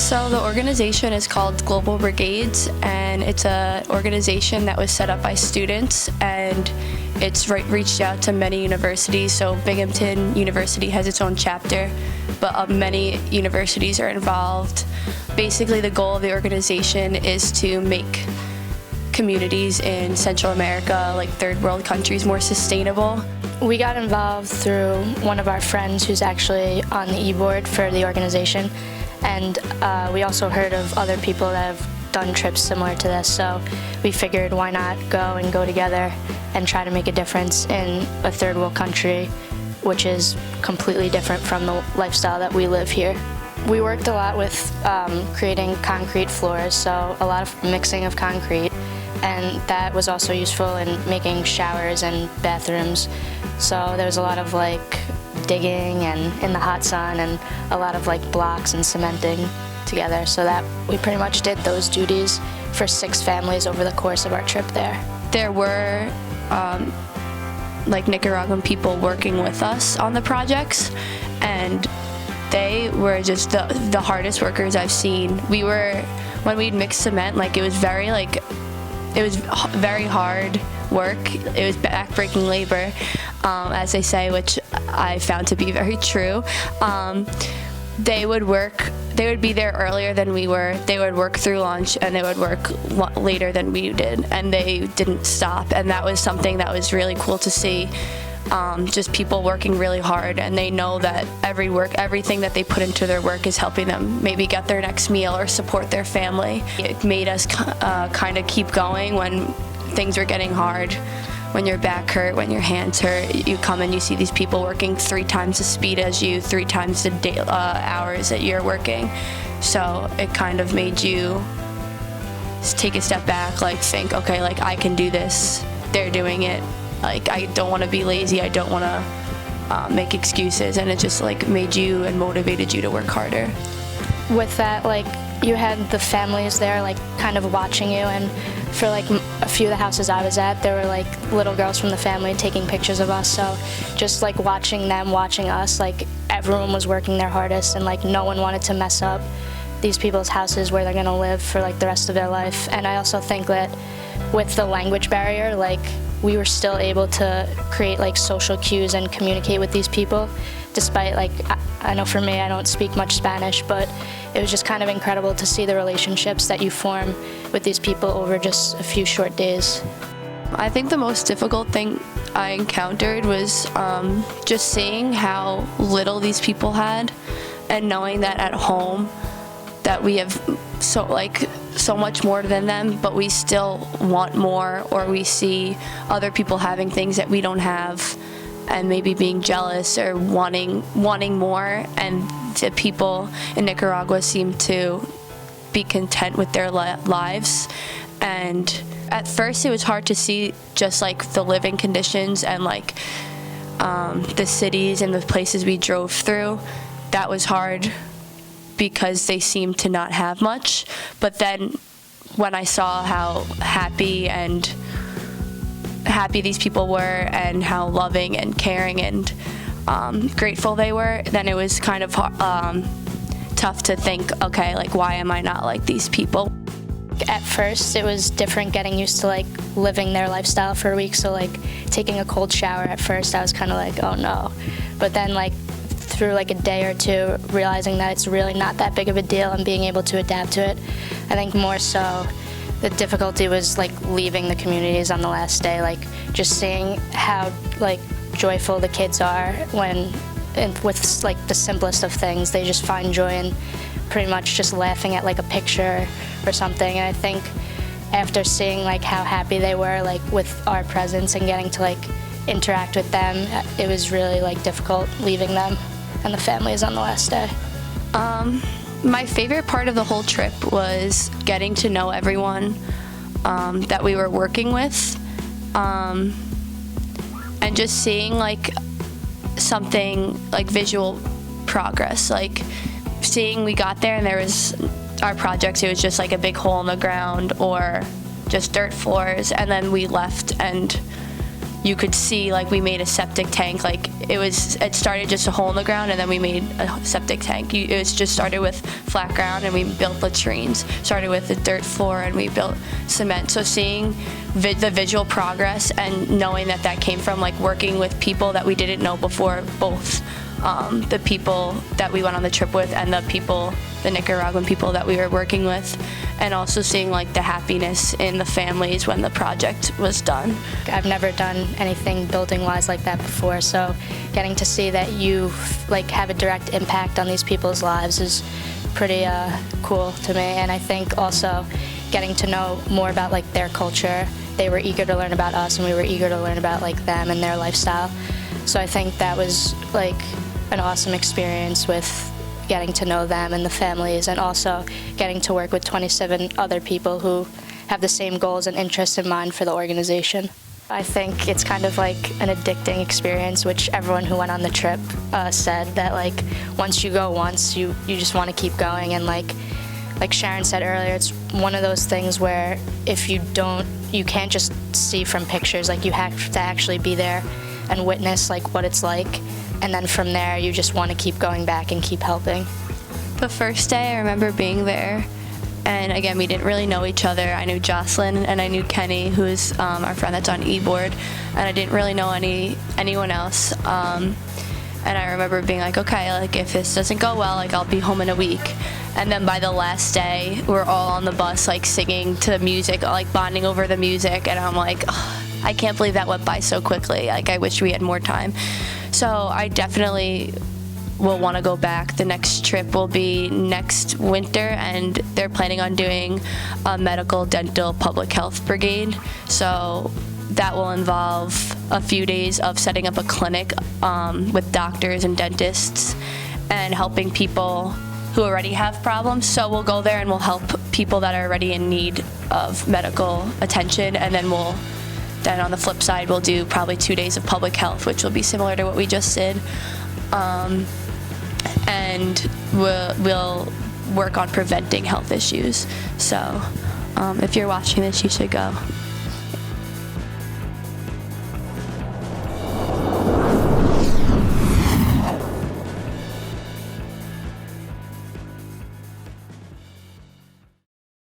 So the organization is called Global Brigades, and it's an organization that was set up by students, and it's reached out to many universities. So Binghamton University has its own chapter, but many universities are involved. Basically, the goal of the organization is to make communities in Central America, like third world countries, more sustainable. We got involved through one of our friends who's actually on the e-board for the organization, and we also heard of other people that have done trips similar to this, so we figured why not go together and try to make a difference in a third world country, which is completely different from the lifestyle that we live here. We worked a lot with creating concrete floors, so a lot of mixing of concrete, and that was also useful in making showers and bathrooms. So there was a lot of digging and in the hot sun, and a lot of blocks and cementing together, so that we pretty much did those duties for 6 families over the course of our trip there. There were Nicaraguan people working with us on the projects, and they were just the hardest workers I've seen. When we'd mix cement, it was very hard work. It was backbreaking labor, as they say, which I found to be very true. They would be there earlier than we were. They would work through lunch, and they would work later than we did, and they didn't stop, and that was something that was really cool to see. Just people working really hard, and they know that everything that they put into their work is helping them maybe get their next meal or support their family. It made us kind of keep going when things were getting hard. When your back hurt, when your hands hurt, you come and you see these people working 3 times the speed as you, 3 times the hours that you're working. So it kind of made you take a step back, think, okay, I can do this. They're doing it. I don't want to be lazy. I don't want to make excuses. And it just made you and motivated you to work harder. With that, you had the families there, kind of watching you, and for a few of the houses I was at, there were little girls from the family taking pictures of us. So just watching them, watching us, everyone was working their hardest, and no one wanted to mess up these people's houses where they're gonna live for the rest of their life. And I also think that with the language barrier, we were still able to create social cues and communicate with these people, despite I know for me, I don't speak much Spanish, but it was just kind of incredible to see the relationships that you form with these people over just a few short days. I think the most difficult thing I encountered was just seeing how little these people had, and knowing that at home that we have so much more than them, but we still want more, or we see other people having things that we don't have, and maybe being jealous or wanting more. And the people in Nicaragua seem to be content with their lives. And at first it was hard to see just the living conditions and the cities and the places we drove through. That was hard because they seemed to not have much. But then when I saw how happy these people were, and how loving and caring and grateful they were, then it was kind of tough to think, okay, why am I not like these people? At first, it was different getting used to living their lifestyle for a week. So taking a cold shower at first, I was kind of oh no. But then through a day or two, realizing that it's really not that big of a deal and being able to adapt to it. I think more so the difficulty was leaving the communities on the last day, just seeing how joyful the kids are with the simplest of things. They just find joy in pretty much just laughing at a picture or something. And I think after seeing how happy they were with our presence and getting to interact with them, it was really difficult leaving them and the families on the last day. My favorite part of the whole trip was getting to know everyone that we were working with, and just seeing something visual progress. Seeing we got there and there was our projects, it was just a big hole in the ground or just dirt floors, and then we left and you could see, like, we made a septic tank. Like, it started just a hole in the ground, and then we made a septic tank. It was just started with flat ground, and we built latrines. Started with a dirt floor, and we built cement. So seeing the visual progress and knowing that came from, like, working with people that we didn't know before, both the people that we went on the trip with and the Nicaraguan people that we were working with, and also seeing, like, the happiness in the families when the project was done. I've never done anything building-wise like that before, so getting to see that you, like, have a direct impact on these people's lives is pretty cool to me. And I think also getting to know more about, like, their culture. They were eager to learn about us, and we were eager to learn about, like, them and their lifestyle. So I think that was, like, an awesome experience with getting to know them and the families, and also getting to work with 27 other people who have the same goals and interests in mind for the organization. I think it's kind of like an addicting experience, which everyone who went on the trip said that, like, once you go once, you just want to keep going. And like Sharon said earlier, it's one of those things where if you can't just see from pictures, like, you have to actually be there and witness, like, what it's like. And then from there, you just want to keep going back and keep helping. The first day, I remember being there, and again, we didn't really know each other. I knew Jocelyn, and I knew Kenny, who's our friend that's on e-board, and I didn't really know anyone else. And I remember being like, okay, like, if this doesn't go well, like, I'll be home in a week. And then by the last day, we're all on the bus, like, singing to the music, like, bonding over the music, and I'm like, oh, I can't believe that went by so quickly. Like, I wish we had more time. So I definitely will want to go back. The next trip will be next winter, and they're planning on doing a medical, dental, public health brigade. So that will involve a few days of setting up a clinic with doctors and dentists and helping people who already have problems. So we'll go there and we'll help people that are already in need of medical attention, and then on the flip side, we'll do probably 2 days of public health, which will be similar to what we just did. And we'll work on preventing health issues. So if you're watching this, you should go.